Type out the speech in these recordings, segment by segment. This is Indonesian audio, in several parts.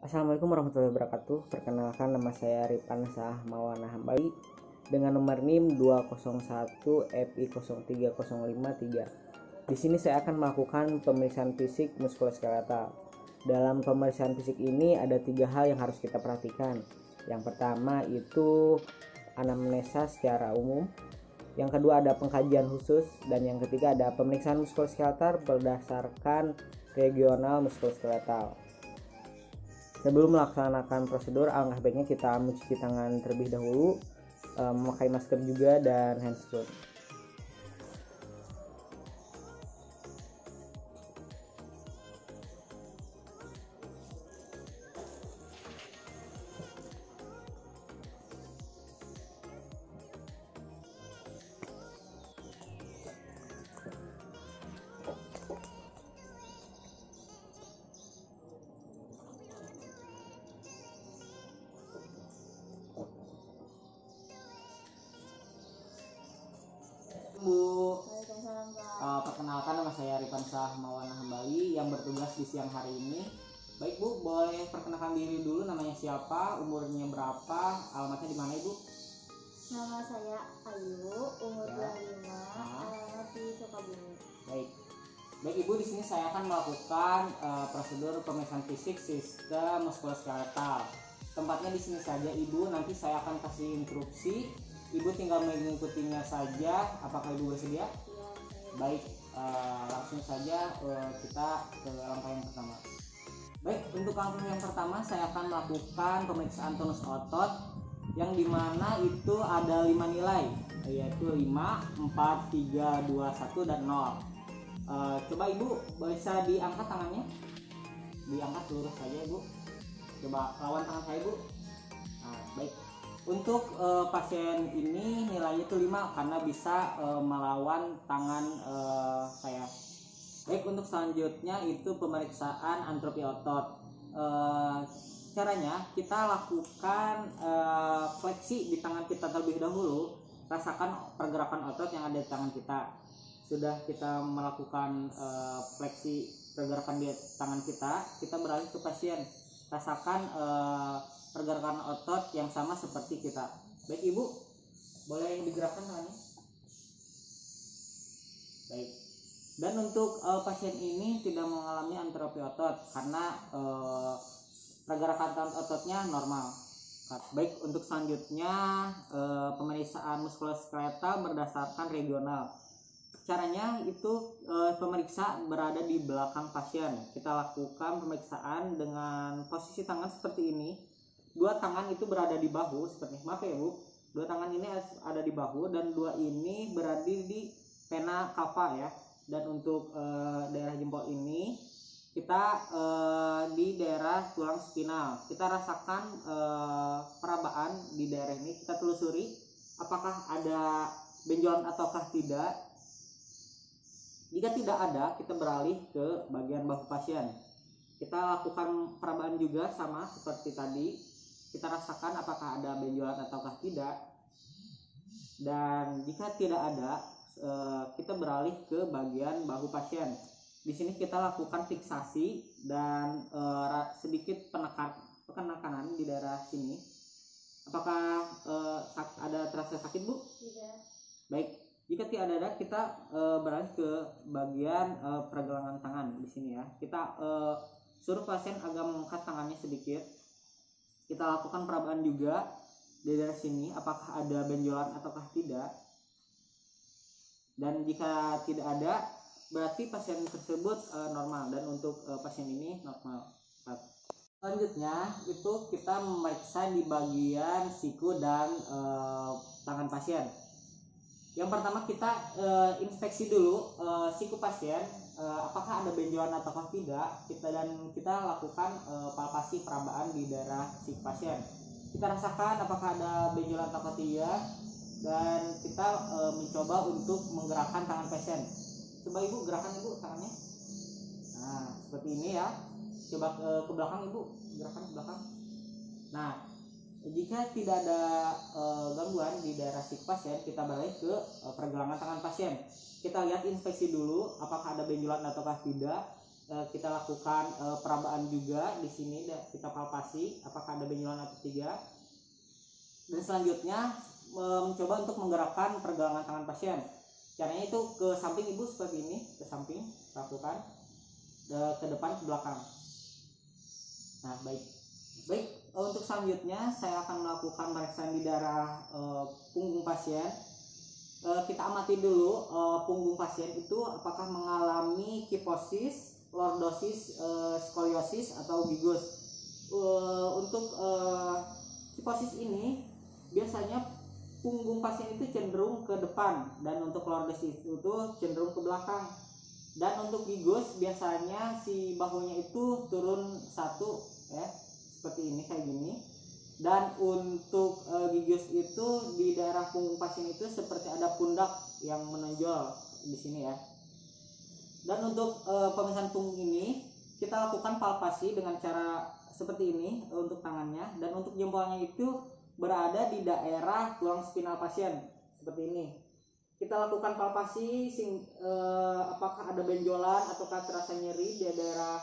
Assalamualaikum warahmatullahi wabarakatuh. Perkenalkan, nama saya Ripan Sah Mawana Hambali dengan nomor NIM 201FI03053. Di sini saya akan melakukan pemeriksaan fisik muskuloskeletal. Dalam pemeriksaan fisik ini ada 3 hal yang harus kita perhatikan. Yang pertama itu anamnesa secara umum. Yang kedua ada pengkajian khusus, dan yang ketiga ada pemeriksaan muskuloskeletal berdasarkan regional muskuloskeletal. Sebelum melaksanakan prosedur, alangkah baiknya kita mencuci tangan terlebih dahulu, memakai masker juga dan handscoot. Bu, perkenalkan, nama saya Ripan Sah Mawana Hambali yang bertugas di siang hari ini. Baik Bu, boleh perkenalkan diri dulu, namanya siapa, umurnya berapa, alamatnya di mana Ibu? Nama saya Ayu, umur Ya. 25, alamat di Sukabumi. Baik Ibu, di sini saya akan melakukan prosedur pemeriksaan fisik sistem muskuloskeletal. Tempatnya di sini saja Ibu, nanti saya akan kasih instruksi. Ibu tinggal mengikutinya saja. Apakah Ibu bersedia? Ya, Baik, langsung saja kita ke langkah yang pertama. Baik, untuk langkah yang pertama saya akan melakukan pemeriksaan tonus otot, yang dimana itu ada 5 nilai, yaitu 5, 4, 3, 2, 1, dan 0. Coba Ibu bisa diangkat tangannya, diangkat lurus saja Ibu. Coba lawan tangan saya Ibu. Nah, baik. Untuk pasien ini nilainya itu 5 karena bisa melawan tangan saya. Baik, untuk selanjutnya itu pemeriksaan antropi otot. Caranya kita lakukan fleksi di tangan kita terlebih dahulu. Rasakan pergerakan otot yang ada di tangan kita. Sudah kita melakukan fleksi pergerakan di tangan kita, kita beralih ke pasien. Rasakan pergerakan otot yang sama seperti kita. Baik Ibu, boleh digerakkan tangannya. Baik. Dan untuk pasien ini tidak mengalami antropi otot karena pergerakan ototnya normal. Baik, untuk selanjutnya pemeriksaan muskuloskeletal berdasarkan regional. Caranya itu pemeriksa berada di belakang pasien. Kita lakukan pemeriksaan dengan posisi tangan seperti ini. 2 tangan itu berada di bahu seperti, maaf ya Bu, 2 tangan ini ada di bahu dan 2 ini berada di pena kava ya. Dan untuk daerah jempol ini kita di daerah tulang spinal. Kita rasakan perabaan di daerah ini, kita telusuri apakah ada benjolan ataukah tidak. Jika tidak ada, kita beralih ke bagian bahu pasien. Kita lakukan perabaan juga sama seperti tadi. Kita rasakan apakah ada benjolan ataukah tidak. Dan jika tidak ada, kita beralih ke bagian bahu pasien. Di sini kita lakukan fiksasi dan sedikit penekanan di daerah sini. Apakah ada terasa sakit Bu? tidak. Baik, jika tidak ada, kita beralih ke bagian pergelangan tangan di sini ya. Kita suruh pasien agak mengangkat tangannya sedikit. Kita lakukan perabaan juga di daerah sini, apakah ada benjolan ataukah tidak. Dan jika tidak ada, berarti pasien tersebut normal, dan untuk pasien ini normal. Selanjutnya itu kita memeriksa di bagian siku dan tangan pasien. Yang pertama kita inspeksi dulu siku pasien, apakah ada benjolan ataukah tidak. Kita lakukan palpasi perabaan di daerah siku pasien. Kita rasakan apakah ada benjolan ataukah tidak, dan kita mencoba untuk menggerakkan tangan pasien. Coba Ibu gerakan Ibu tangannya. Nah, seperti ini ya. Coba ke belakang Ibu, gerakan ke belakang. Nah, jika tidak ada gangguan di daerah siku pasien, kita balik ke pergelangan tangan pasien. Kita lihat, inspeksi dulu apakah ada benjolan ataukah tidak. kita lakukan perabaan juga di sini, kita palpasi apakah ada benjolan atau tidak. Dan selanjutnya mencoba untuk menggerakkan pergelangan tangan pasien. Caranya itu ke samping ibu seperti ini, ke samping lakukan, ke depan ke belakang. Nah baik untuk selanjutnya saya akan melakukan pemeriksaan di daerah punggung pasien. Kita amati dulu punggung pasien itu apakah mengalami kifosis, lordosis, skoliosis atau gigus. Untuk kifosis ini biasanya punggung pasien itu cenderung ke depan, dan untuk lordosis itu cenderung ke belakang. Dan untuk gigus biasanya si bahunya itu turun satu ya, seperti ini kayak gini. Dan untuk gigus itu di daerah punggung pasien itu seperti ada pundak yang menonjol di sini ya. Dan untuk pemeriksaan punggung ini kita lakukan palpasi dengan cara seperti ini untuk tangannya, dan untuk jempolnya itu berada di daerah tulang spinal pasien seperti ini. Kita lakukan palpasi apakah ada benjolan ataukah terasa nyeri di daerah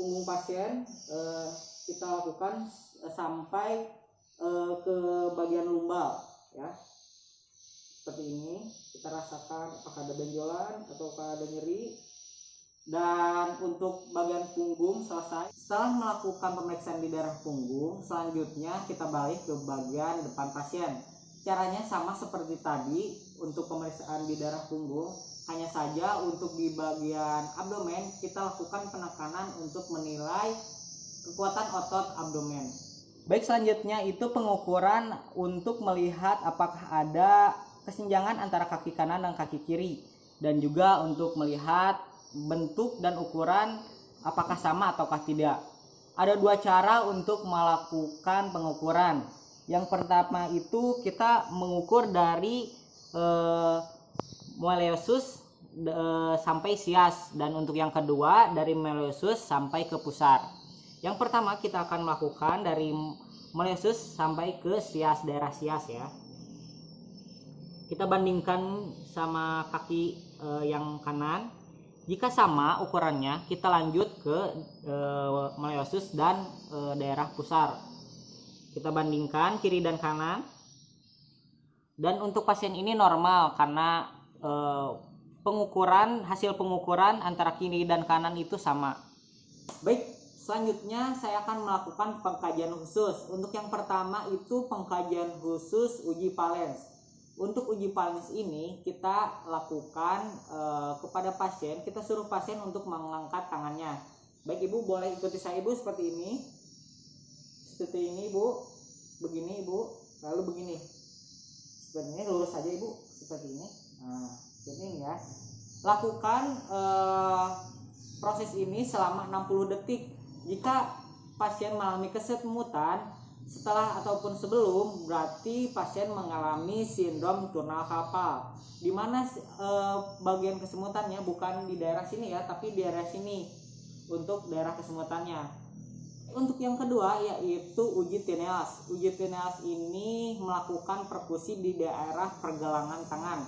punggung pasien. Kita lakukan sampai ke bagian lumbal ya, seperti ini. Kita rasakan apakah ada benjolan ataukah ada nyeri. Dan untuk bagian punggung selesai. Setelah melakukan pemeriksaan di daerah punggung, selanjutnya kita balik ke bagian depan pasien. Caranya sama seperti tadi untuk pemeriksaan di daerah punggung, hanya saja untuk di bagian abdomen kita lakukan penekanan untuk menilai kekuatan otot abdomen. Baik, selanjutnya itu pengukuran untuk melihat apakah ada kesenjangan antara kaki kanan dan kaki kiri, dan juga untuk melihat bentuk dan ukuran apakah sama ataukah tidak. Ada dua cara untuk melakukan pengukuran. Yang pertama itu kita mengukur dari malleus sampai sias, dan untuk yang kedua dari malleus sampai ke pusar. Yang pertama kita akan melakukan dari malleus sampai ke sias, daerah sias ya. Kita bandingkan sama kaki yang kanan. Jika sama ukurannya, kita lanjut ke malleus dan daerah pusar. Kita bandingkan kiri dan kanan. Dan untuk pasien ini normal karena hasil pengukuran antara kiri dan kanan itu sama. Baik, selanjutnya saya akan melakukan pengkajian khusus. Untuk yang pertama itu pengkajian khusus uji valens. Untuk uji valens ini kita lakukan kepada pasien, kita suruh pasien untuk mengangkat tangannya. Baik ibu, boleh ikuti saya ibu seperti ini. Seperti ini ibu, begini ibu, lalu begini. Seperti ini, lurus saja ibu, seperti ini. Nah, jadi ini ya. Lakukan proses ini selama 60 detik. Jika pasien mengalami kesemutan setelah ataupun sebelum, berarti pasien mengalami sindrom turnal carpal, di mana bagian kesemutannya bukan di daerah sini ya, tapi di daerah sini untuk daerah kesemutannya. Untuk yang kedua yaitu uji Tinel. Uji Tinel ini melakukan perkusi di daerah pergelangan tangan.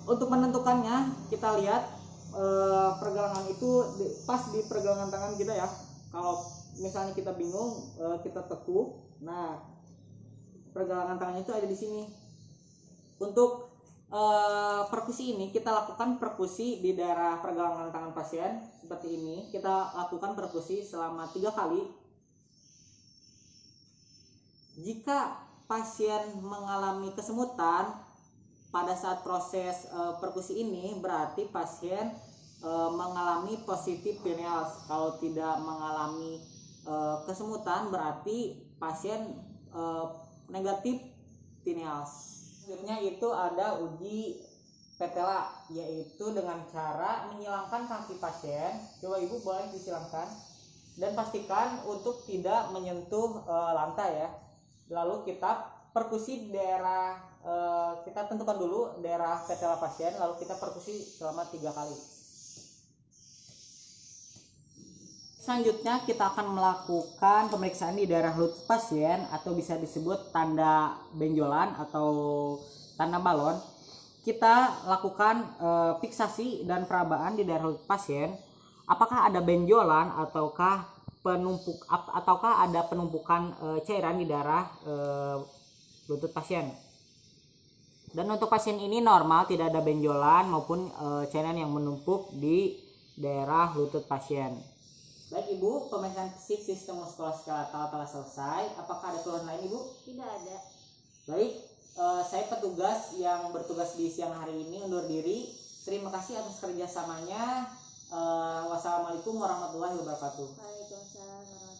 Untuk menentukannya kita lihat pergelangan itu pas di pergelangan tangan kita ya. Kalau misalnya kita bingung, kita tekuk. Nah, pergelangan tangannya itu ada di sini. Untuk perkusi ini kita lakukan perkusi di daerah pergelangan tangan pasien seperti ini. Kita lakukan perkusi selama 3 kali. Jika pasien mengalami kesemutan pada saat proses perkusi ini, berarti pasien mengalami positif Tinel. Kalau tidak mengalami kesemutan, berarti pasien negatif Tinel. Selanjutnya itu ada uji petela, yaitu dengan cara menyilangkan kaki pasien. Coba ibu boleh disilangkan, dan pastikan untuk tidak menyentuh lantai ya. Lalu kita perkusi di daerah, kita tentukan dulu daerah petela pasien, lalu kita perkusi selama 3 kali. Selanjutnya kita akan melakukan pemeriksaan di daerah lutut pasien, atau bisa disebut tanda benjolan atau tanda balon. Kita lakukan fiksasi dan perabaan di daerah lutut pasien. apakah ada benjolan ataukah ataukah ada penumpukan cairan di darah lutut pasien. Dan untuk pasien ini normal, tidak ada benjolan maupun cairan yang menumpuk di daerah lutut pasien. Baik Ibu, pemeriksaan fisik sistem muskuloskeletal telah selesai. Apakah ada keluhan lain Ibu? Tidak ada. Baik, saya petugas yang bertugas di siang hari ini undur diri. Terima kasih atas kerjasamanya. Wassalamualaikum warahmatullahi wabarakatuh. Waalaikumsalam warahmatullahi wabarakatuh.